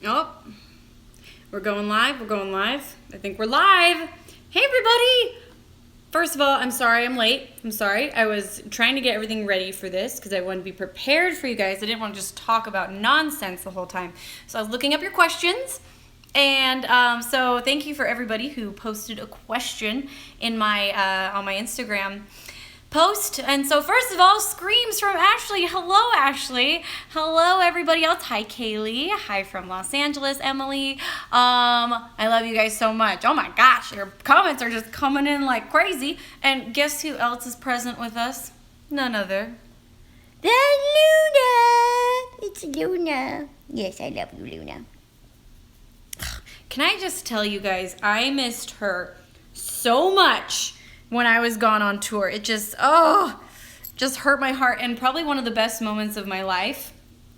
Oh, we're going live. We're going live. I think we're live. Hey, everybody. First of all, I'm sorry I'm late. I'm sorry. I was trying to get everything ready for this because I wanted to be prepared for you guys. I didn't want to just talk about nonsense the whole time. So I was looking up your questions. And so thank you for everybody who posted a question in my on my Instagram post. And so first of all, screams from Ashley. Hello, Ashley. Hello, everybody else. Hi, Kaylee. Hi from Los Angeles, Emily. I love you guys so much. Oh my gosh, your comments are just coming in like crazy. And guess who else is present with us? None other. That's Luna. It's Luna. Yes, I love you, Luna. Can I just tell you guys, I missed her so much when I was gone on tour. It just hurt my heart, and probably one of the best moments of my life.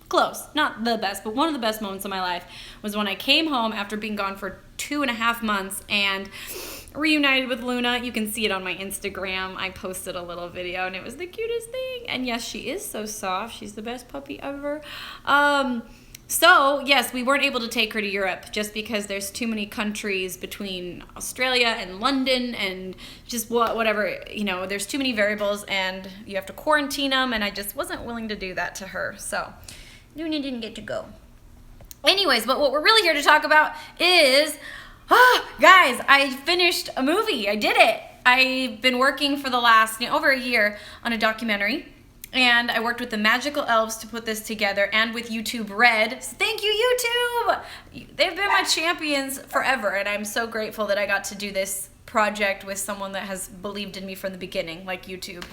Close, not the best, but one of the best moments of my life was when I came home after being gone for 2.5 months and reunited with Luna. You can see it on my Instagram. I posted a little video, and it was the cutest thing. And yes, she is so soft. She's the best puppy ever. So, yes, we weren't able to take her to Europe just because there's too many countries between Australia and London and just whatever, there's too many variables and you have to quarantine them, and I just wasn't willing to do that to her. So, Luna didn't get to go. anyways, but what we're really here to talk about is, guys, I finished a movie. I did it. I've been working for the last over a year on a documentary. And I worked with the Magical Elves to put this together, and with YouTube Red. So thank you, YouTube! They've been my champions forever, and I'm so grateful that I got to do this project with someone that has believed in me from the beginning, like YouTube.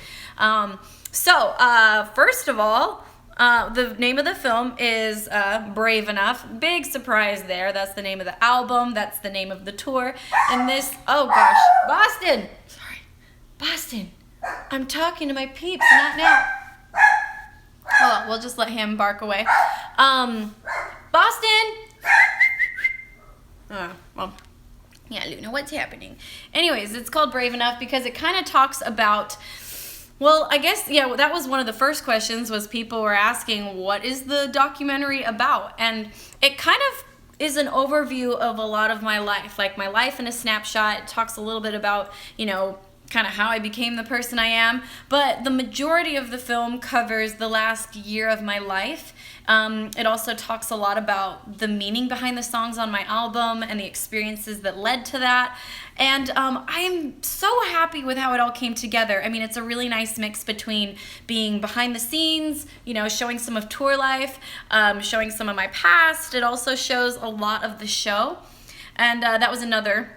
First of all, the name of the film is Brave Enough. Big surprise there. That's the name of the album. That's the name of the tour. And this, oh gosh, Boston! Sorry, Boston. I'm talking to my peeps, not now. Oh, we'll just let him bark away. Boston! Well, yeah, Luna, what's happening? Anyways, it's called Brave Enough because it kind of talks about, well, I guess, yeah, that was one of the first questions, was people were asking, what is the documentary about? And it kind of is an overview of a lot of my life, like my life in a snapshot. It talks a little bit about, kind of how I became the person I am, but the majority of the film covers the last year of my life. It also talks a lot about the meaning behind the songs on my album and the experiences that led to that. And I'm so happy with how it all came together. I mean, it's a really nice mix between being behind the scenes, showing some of tour life, showing some of my past. It also shows a lot of the show. And that was another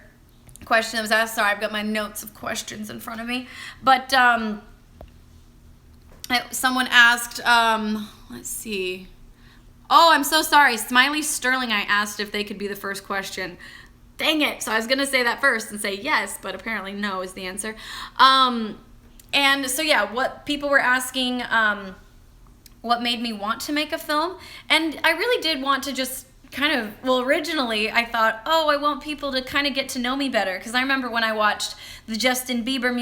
question that was asked. Sorry, I've got my notes of questions in front of me. But someone asked, let's see. Oh, I'm so sorry. Smiley Sterling, I asked if they could be the first question. Dang it. So I was going to say that first and say yes, but apparently no is the answer. And so, yeah, what people were asking, what made me want to make a film. And I really did want to just originally I thought, I want people to kind of get to know me better, because I remember when I watched the Justin Bieber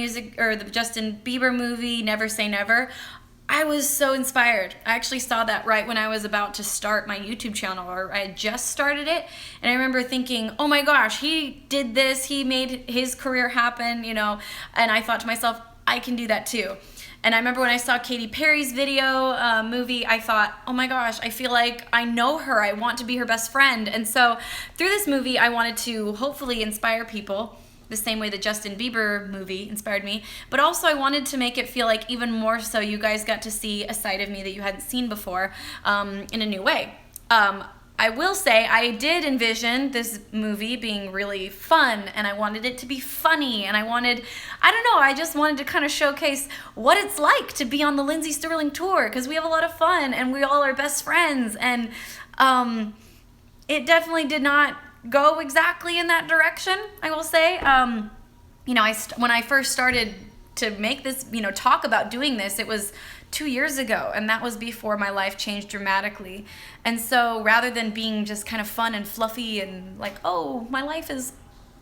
movie, Never Say Never, I was so inspired. I actually saw that right when I was about to start my YouTube channel, or I had just started it, and I remember thinking, oh my gosh, he did this, he made his career happen, and I thought to myself, I can do that too. And I remember when I saw Katy Perry's video movie, I thought, oh my gosh, I feel like I know her. I want to be her best friend. And so through this movie, I wanted to hopefully inspire people the same way the Justin Bieber movie inspired me. But also I wanted to make it feel like even more so you guys got to see a side of me that you hadn't seen before in a new way. I will say I did envision this movie being really fun, and I wanted it to be funny, and I just wanted to kind of showcase what it's like to be on the Lindsey Stirling tour, because we have a lot of fun and we all are best friends, and it definitely did not go exactly in that direction, I will say. When I first started to make this, talk about doing this, it was 2 years ago, and that was before my life changed dramatically. And so rather than being just kind of fun and fluffy and like, oh, my life is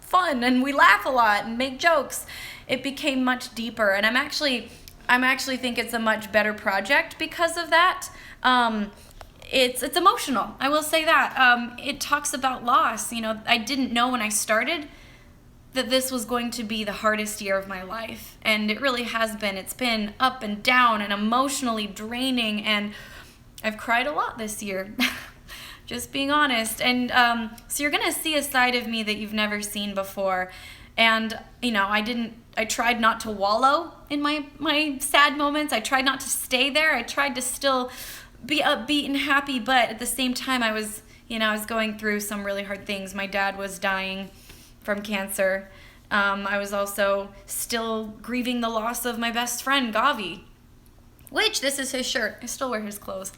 fun and we laugh a lot and make jokes, it became much deeper. And I'm actually think it's a much better project because of that. it's emotional. I will say that. It talks about loss. You know, I didn't know when I started that this was going to be the hardest year of my life, and it really has been. It's been up and down and emotionally draining, and I've cried a lot this year. Just being honest. And so you're gonna see a side of me that you've never seen before. And you know, I tried not to wallow in my sad moments. I tried not to stay there. I tried to still be upbeat and happy, but at the same time I was going through some really hard things. My dad was dying from cancer. I was also still grieving the loss of my best friend, Gavi, which this is his shirt. I still wear his clothes.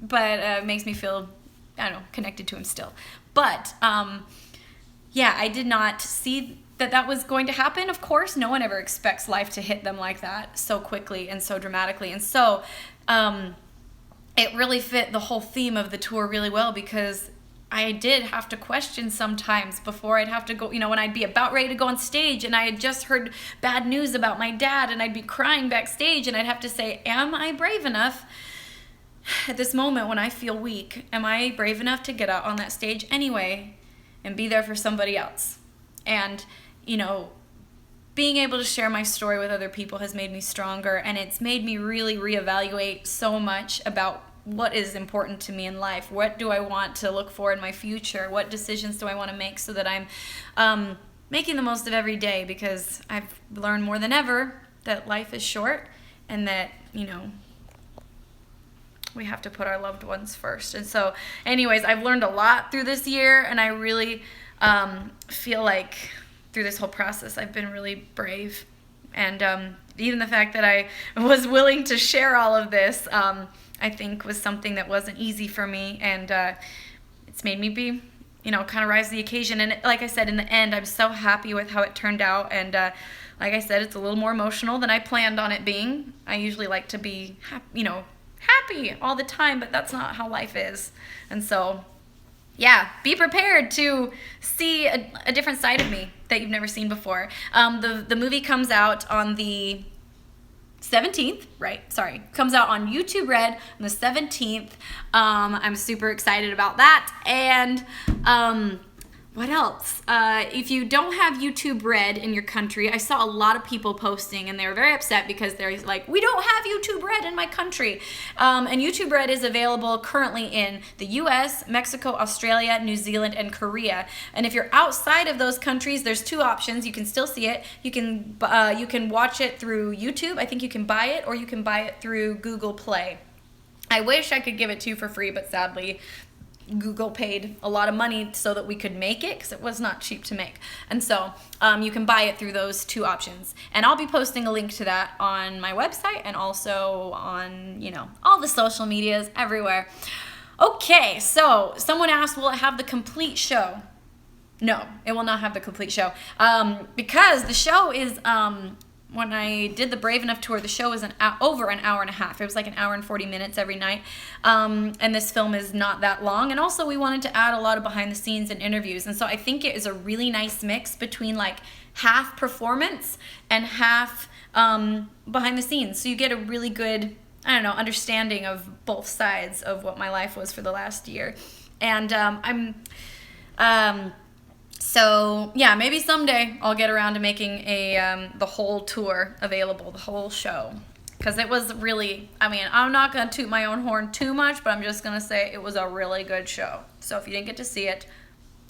But it makes me feel, I don't know, connected to him still. But yeah, I did not see that was going to happen. Of course, no one ever expects life to hit them like that so quickly and so dramatically. And so it really fit the whole theme of the tour really well, because I did have to question sometimes before I'd have to go, you know, when I'd be about ready to go on stage and I had just heard bad news about my dad and I'd be crying backstage and I'd have to say, am I brave enough at this moment when I feel weak? Am I brave enough to get out on that stage anyway and be there for somebody else? And, you know, being able to share my story with other people has made me stronger, and it's made me really reevaluate so much about what is important to me in life. What do I want to look for in my future? What decisions do I want to make so that I'm making the most of every day? Because I've learned more than ever that life is short, and that, you know, we have to put our loved ones first. And so anyways, I've learned a lot through this year, and I really feel like through this whole process I've been really brave. And even the fact that I was willing to share all of this, I think was something that wasn't easy for me, and it's made me be, you know, kind of rise to the occasion. And like I said, in the end, I'm so happy with how it turned out. And like I said, it's a little more emotional than I planned on it being. I usually like to be, happy all the time, but that's not how life is. And so, yeah, be prepared to see a different side of me that you've never seen before. The movie comes out on the 17th, comes out on YouTube Red on the 17th. I'm super excited about that. And what else? If you don't have YouTube Red in your country, I saw a lot of people posting, and they were very upset because they're like, we don't have YouTube Red in my country. And YouTube Red is available currently in the US, Mexico, Australia, New Zealand, and Korea. And if you're outside of those countries, there's two options. You can still see it. You can watch it through YouTube. I think you can buy it, or you can buy it through Google Play. I wish I could give it to you for free, but sadly, Google paid a lot of money so that we could make it, because it was not cheap to make. And so you can buy it through those two options. And I'll be posting a link to that on my website, and also on, all the social medias, everywhere. Okay, so someone asked, will it have the complete show? No, it will not have the complete show. Because the show is, when I did the Brave Enough tour, the show was over an hour and a half. It was like an hour and 40 minutes every night. And this film is not that long. And also we wanted to add a lot of behind the scenes and interviews. And so I think it is a really nice mix between like half performance and half behind the scenes. So you get a really good, understanding of both sides of what my life was for the last year. And so yeah, maybe someday I'll get around to making the whole tour available, the whole show. Because it was really, I'm not going to toot my own horn too much, but I'm just going to say it was a really good show. So if you didn't get to see it,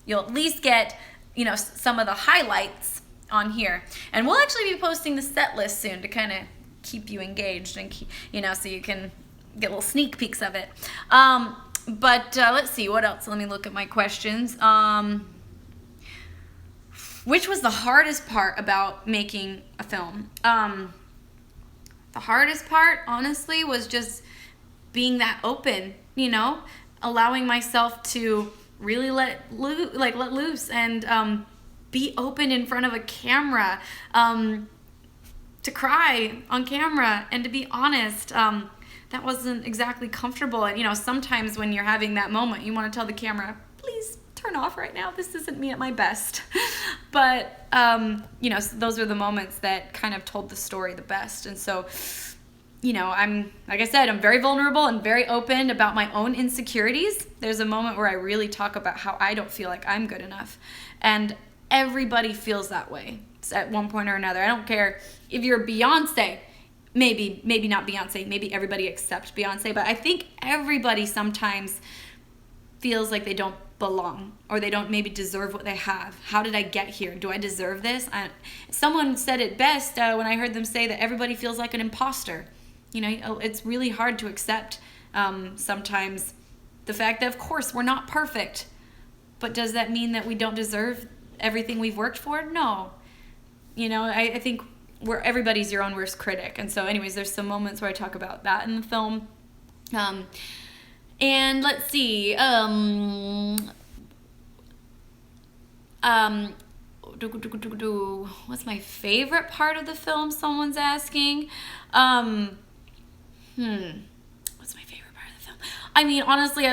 you'll at least get, some of the highlights on here. And we'll actually be posting the set list soon to kind of keep you engaged and, so you can get little sneak peeks of it. But let's see, what else? Let me look at my questions. Which was the hardest part about making a film? The hardest part, honestly, was just being that open, allowing myself to really let loose and be open in front of a camera, to cry on camera and to be honest. That wasn't exactly comfortable. And, sometimes when you're having that moment, you want to tell the camera, please turn off right now. This isn't me at my best. But, those are the moments that kind of told the story the best. And so like I said, I'm very vulnerable and very open about my own insecurities. There's a moment where I really talk about how I don't feel like I'm good enough. And everybody feels that way at one point or another. I don't care if you're Beyonce, maybe not Beyonce, maybe everybody except Beyonce, but I think everybody sometimes feels like they don't belong or they don't maybe deserve what they have. How did I get here? Do I deserve this? Someone said it best when I heard them say that everybody feels like an imposter. It's really hard to accept sometimes the fact that, of course, we're not perfect. But does that mean that we don't deserve everything we've worked for? No. I think everybody's your own worst critic. And so anyways, there's some moments where I talk about that in the film. And let's see. What's my favorite part of the film? Someone's asking. What's my favorite part of the film? I mean, honestly,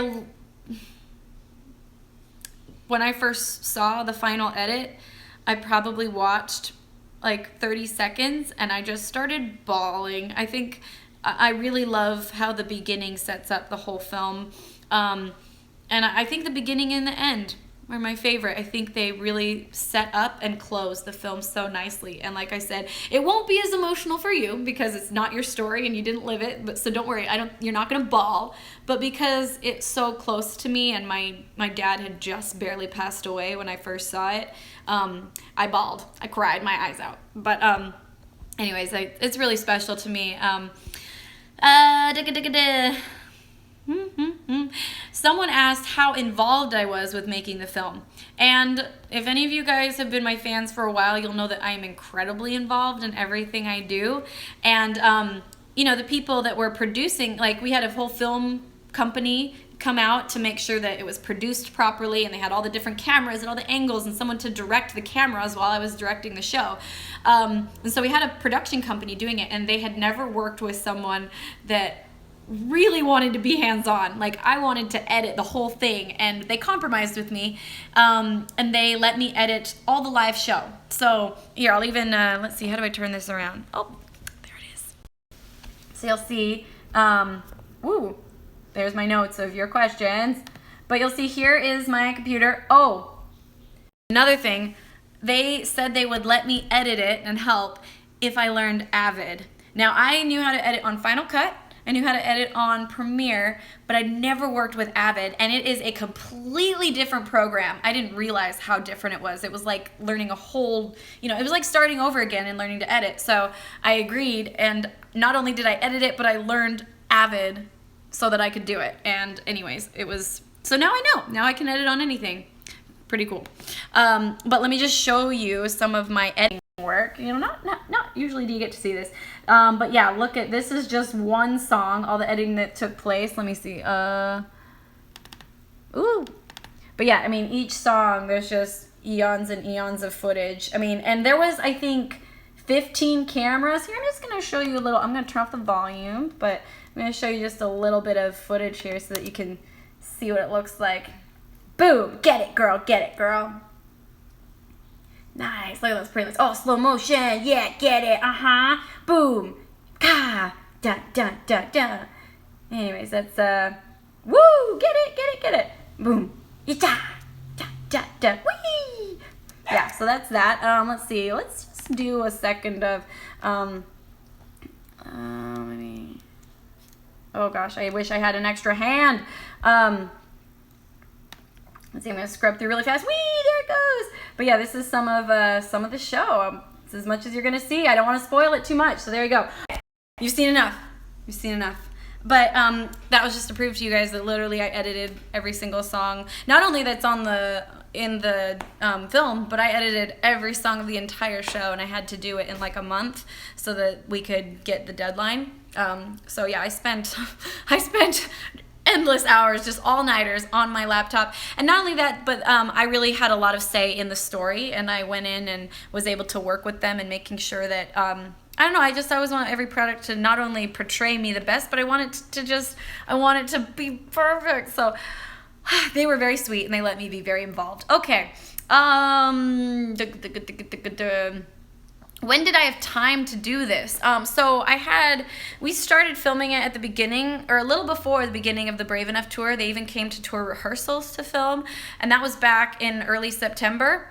when I first saw the final edit, I probably watched like 30 seconds and I just started bawling. I think I really love how the beginning sets up the whole film. And I think the beginning and the end are my favorite. I think they really set up and close the film so nicely. And like I said, it won't be as emotional for you because it's not your story and you didn't live it. But so don't worry, you're not gonna bawl. But because it's so close to me and my dad had just barely passed away when I first saw it, I bawled. I cried my eyes out. But anyways, it's really special to me. Someone asked how involved I was with making the film. And if any of you guys have been my fans for a while, you'll know that I am incredibly involved in everything I do. And, the people that were producing, like we had a whole film company come out to make sure that it was produced properly, and they had all the different cameras and all the angles and someone to direct the cameras while I was directing the show. And so we had a production company doing it, and they had never worked with someone that really wanted to be hands-on. Like I wanted to edit the whole thing, and they compromised with me, and they let me edit all the live show. So here, I'll even, let's see, how do I turn this around? Oh, there it is. So you'll see, there's my notes of your questions. But you'll see here is my computer. Oh, another thing, they said they would let me edit it and help if I learned Avid. Now, I knew how to edit on Final Cut. I knew how to edit on Premiere, but I'd never worked with Avid, and it is a completely different program. I didn't realize how different it was. It was like learning a whole, it was like starting over again and learning to edit. So I agreed, and not only did I edit it, but I learned Avid so that I could do it. And anyways, so now I know. Now I can edit on anything. Pretty cool. But let me just show you some of my editing work. Not usually do you get to see this. But yeah, look at, this is just one song, all the editing that took place. Let me see. But yeah, I mean, each song, there's just eons and eons of footage. I mean, and there was, I think, 15 cameras. Here, I'm just going to show you a little, I'm going to turn off the volume, but I'm going to show you just a little bit of footage here so that you can see what it looks like. Boom! Get it, girl. Get it, girl. Nice. Look at those pretty. Oh, slow motion. Yeah, get it. Boom. Ka. Da, da, da, da. Anyways, that's, woo! Get it, get it, get it. Boom. Yita. Da, da, da. Whee! Yeah, so that's that. Let's see. Let's just do a second of, oh gosh, I wish I had an extra hand. Let's see, I'm going to scrub through really fast. Whee! There it goes! But yeah, this is some of the show. It's as much as you're going to see. I don't want to spoil it too much, so there you go. You've seen enough. You've seen enough. But that was just to prove to you guys that literally I edited every single song. Not only that's in the film, but I edited every song of the entire show, and I had to do it in like a month so that we could get the deadline. So yeah, I spent endless hours, just all-nighters on my laptop. And not only that, but I really had a lot of say in the story, and I went in and was able to work with them and making sure that, I don't know, I always want every product to not only portray me the best, but I want it to be perfect. So they were very sweet, and they let me be very involved. Okay. when did I have time to do this? We started filming it at the beginning, or a little before the beginning of the Brave Enough tour. They even came to tour rehearsals to film, and that was back in early September.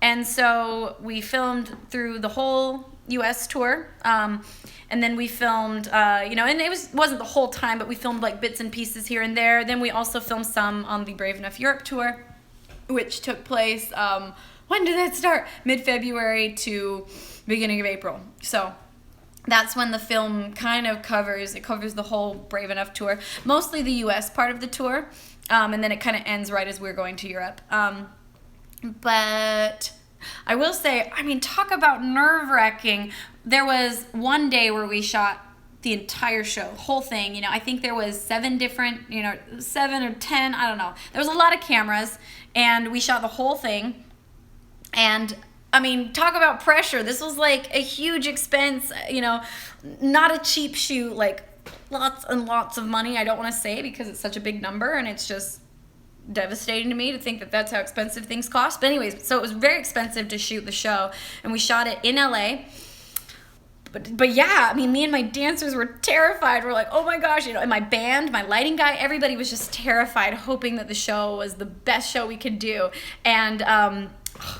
And so we filmed through the whole U.S. tour, and then we filmed, and wasn't the whole time, but we filmed like bits and pieces here and there. Then we also filmed some on the Brave Enough Europe tour, which took place, when did that start? Mid-February to beginning of April. So that's when the film kind of covers the whole Brave Enough tour, mostly the U.S. part of the tour, and then it kind of ends right as we're going to Europe. But I will say, I mean, talk about nerve-wracking. There was one day where we shot the entire show, whole thing. I think there was 7 or 10, I don't know. There was a lot of cameras, and we shot the whole thing. And I mean, talk about pressure. This was like a huge expense, not a cheap shoot, like lots and lots of money. I don't want to say because it's such a big number, and it's just devastating to me to think that that's how expensive things cost. But anyways, so it was very expensive to shoot the show, and we shot it in LA. But yeah, I mean, me and my dancers were terrified. We're like, oh my gosh, and my band, my lighting guy, everybody was just terrified, hoping that the show was the best show we could do. And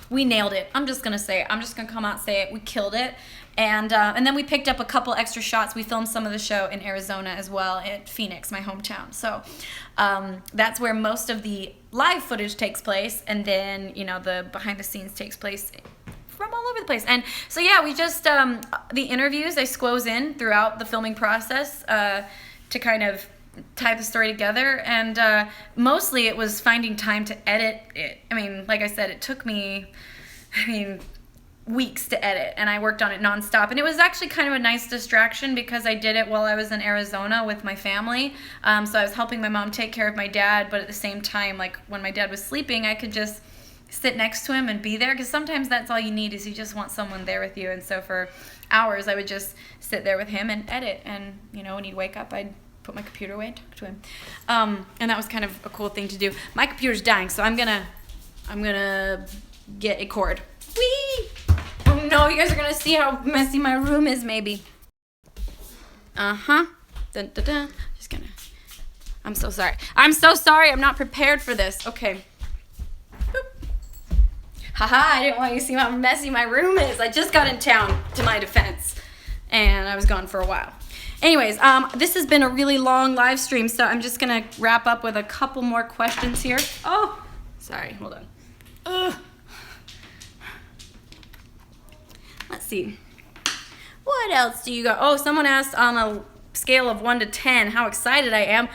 we nailed it. I'm just gonna say it. I'm just gonna come out and say it. We killed it. And then we picked up a couple extra shots. We filmed some of the show in Arizona as well, at Phoenix, my hometown. So that's where most of the live footage takes place, and then the behind the scenes takes place from all over the place. And so yeah, we just the interviews I squoze in throughout the filming process to kind of tie the story together, and mostly it was finding time to edit it. I mean, like I said, it took me weeks to edit, and I worked on it nonstop, and it was actually kind of a nice distraction because I did it while I was in Arizona with my family. So I was helping my mom take care of my dad, but at the same time, like when my dad was sleeping, I could just sit next to him and be there, because sometimes that's all you need, is you just want someone there with you. And so for hours I would just sit there with him and edit, and when he'd wake up, I'd put my computer away and talk to him, and that was kind of a cool thing to do. My computer's dying, so I'm gonna get a cord. Whee! Oh no, you guys are gonna see how messy my room is, maybe. Dun, dun, dun. Just gonna. I'm so sorry. I'm not prepared for this. Okay. Haha, I didn't want you to see how messy my room is. I just got in town, to my defense, and I was gone for a while. Anyways, this has been a really long live stream, so I'm just gonna wrap up with a couple more questions here. Oh, sorry, hold on. Let's see. What else do you got? Oh, someone asked on a scale of 1 to 10 how excited I am.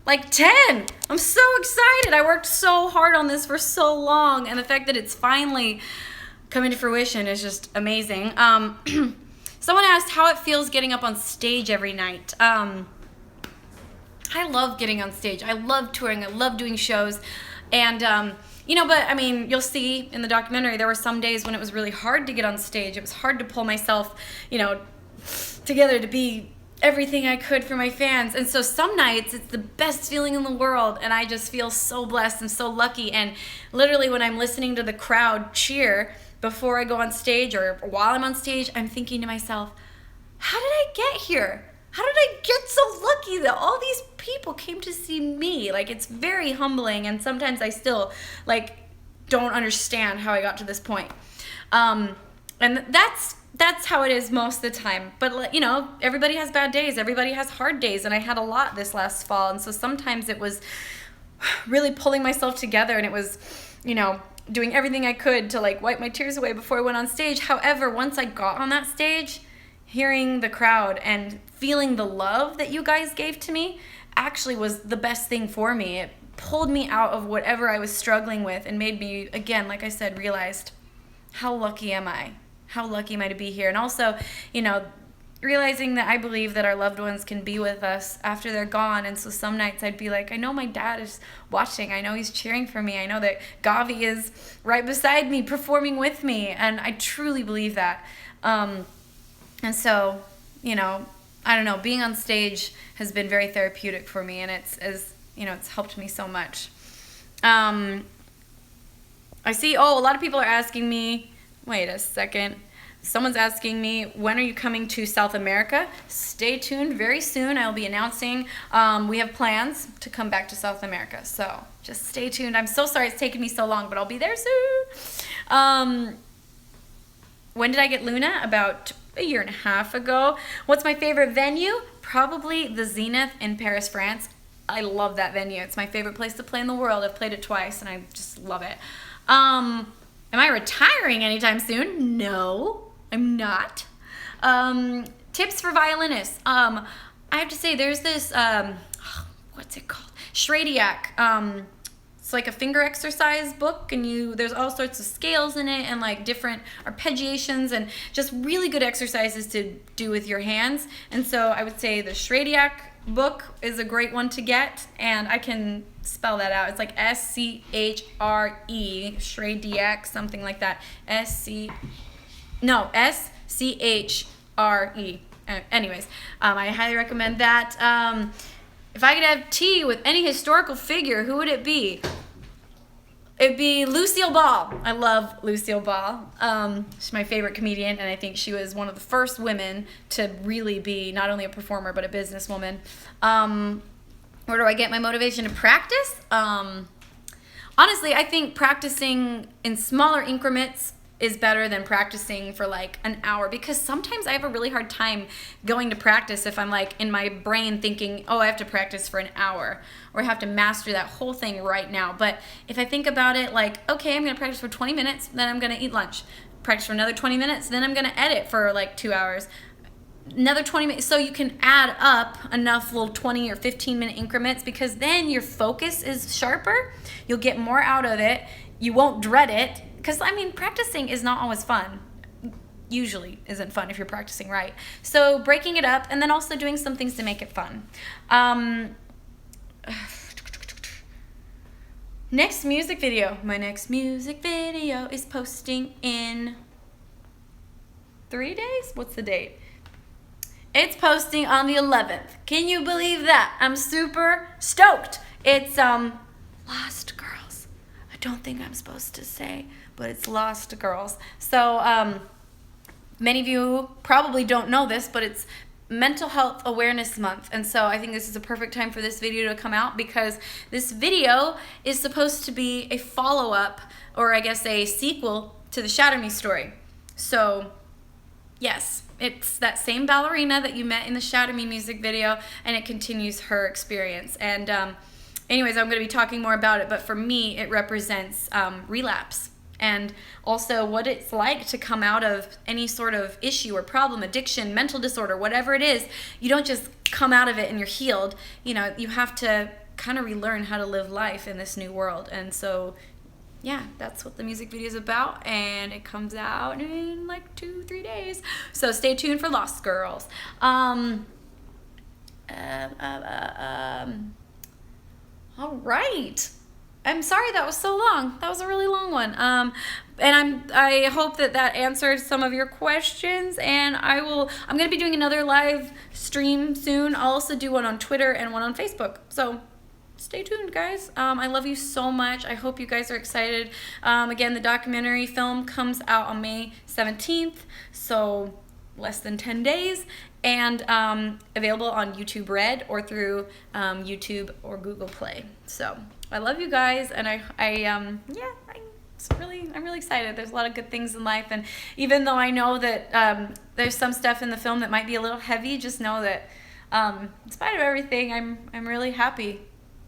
Like 10. I'm so excited. I worked so hard on this for so long, and the fact that it's finally coming to fruition is just amazing. Someone asked how it feels getting up on stage every night. I love getting on stage. I love touring. I love doing shows. And, but I mean, you'll see in the documentary, there were some days when it was really hard to get on stage. It was hard to pull myself, together to be everything I could for my fans. And so some nights it's the best feeling in the world, and I just feel so blessed and so lucky. And literally when I'm listening to the crowd cheer before I go on stage or while I'm on stage, I'm thinking to myself, how did I get here? How did I get so lucky that all these people came to see me? Like, it's very humbling, and sometimes I still don't understand how I got to this point. And that's how it is most of the time. But everybody has bad days, everybody has hard days, and I had a lot this last fall. And so sometimes it was really pulling myself together, and it was doing everything I could to wipe my tears away before I went on stage. However, once I got on that stage, hearing the crowd and feeling the love that you guys gave to me actually was the best thing for me. It pulled me out of whatever I was struggling with and made me, again, like I said, realized how lucky am I? How lucky am I to be here? And also, realizing that I believe that our loved ones can be with us after they're gone. And so some nights I'd be like, I know my dad is watching. I know he's cheering for me. I know that Gavi is right beside me, performing with me. And I truly believe that. And so, I don't know, being on stage has been very therapeutic for me, and it's helped me so much. I see, a lot of people are asking me, wait a second. Someone's asking me, when are you coming to South America? Stay tuned. Very soon I'll be announcing. We have plans to come back to South America. So just stay tuned. I'm so sorry it's taken me so long, but I'll be there soon. When did I get Luna? About a year and a half ago. What's my favorite venue? Probably the Zenith in Paris, France. I love that venue. It's my favorite place to play in the world. I've played it twice and I just love it. Am I retiring anytime soon? No, I'm not. Tips for violinists. I have to say there's this, what's it called? Shradiak. It's like a finger exercise book, and there's all sorts of scales in it and like different arpeggiations and just really good exercises to do with your hands. And so I would say the Shradiak book is a great one to get, and I can spell that out. It's like Schre, Shradiak, something like that. Schre. Anyways, I highly recommend that. If I could have tea with any historical figure, who would it be? It'd be Lucille Ball. I love Lucille Ball. She's my favorite comedian, and I think she was one of the first women to really be not only a performer, but a businesswoman. Where do I get my motivation to practice? Honestly, I think practicing in smaller increments is better than practicing for like an hour, because sometimes I have a really hard time going to practice if I'm like in my brain thinking, oh, I have to practice for an hour or I have to master that whole thing right now. But if I think about it like, okay, I'm going to practice for 20 minutes, then I'm going to eat lunch. Practice for another 20 minutes, then I'm going to edit for like 2 hours. Another 20 minutes, so you can add up enough little 20 or 15-minute increments, because then your focus is sharper. You'll get more out of it. You won't dread it. Because, I mean, practicing is not always fun. Usually isn't fun if you're practicing right. So breaking it up and then also doing some things to make it fun. Next music video. My next music video is posting in 3 days? What's the date? It's posting on the 11th. Can you believe that? I'm super stoked. It's Lost Girls. I don't think I'm supposed to say, but it's Lost Girls. So many of you probably don't know this, but it's Mental Health Awareness Month. And so I think this is a perfect time for this video to come out, because this video is supposed to be a follow-up, or I guess a sequel to the Shatter Me story. So yes, it's that same ballerina that you met in the Shatter Me music video, and it continues her experience. And anyways, I'm going to be talking more about it, but for me, it represents relapse. And also what it's like to come out of any sort of issue or problem, addiction, mental disorder, whatever it is. You don't just come out of it and you're healed. You know, you have to kind of relearn how to live life in this new world. And so, yeah, that's what the music video is about. And it comes out in like 2-3 days. So stay tuned for Lost Girls. All right. I'm sorry that was so long. That was a really long one. And I hope that answered some of your questions. And I'm going to be doing another live stream soon. I'll also do one on Twitter and one on Facebook. So stay tuned, guys. I love you so much. I hope you guys are excited. Again, the documentary film comes out on May 17th. So less than 10 days. And available on YouTube Red or through YouTube or Google Play. So I love you guys, and I'm really excited. There's a lot of good things in life, and even though I know that there's some stuff in the film that might be a little heavy, just know that in spite of everything, I'm really happy.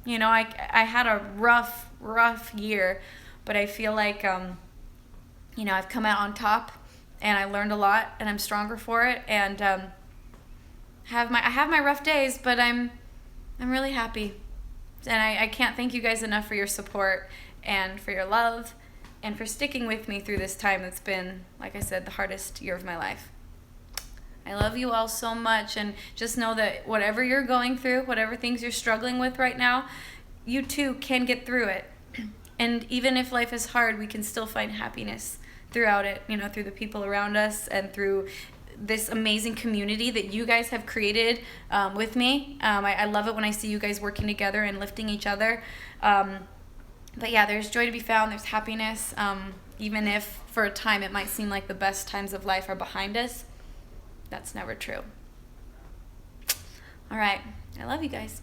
You know, I had a rough year, but I feel like you know, I've come out on top, and I learned a lot, and I'm stronger for it, and I have my rough days, but I'm really happy. And I can't thank you guys enough for your support and for your love and for sticking with me through this time that's been, like I said, the hardest year of my life. I love you all so much, and just know that whatever you're going through, whatever things you're struggling with right now, you too can get through it. And even if life is hard, we can still find happiness throughout it, you know, through the people around us and through this amazing community that you guys have created with me. I love it when I see you guys working together and lifting each other. But yeah, there's joy to be found. There's happiness. Even if for a time it might seem like the best times of life are behind us, that's never true. All right. I love you guys.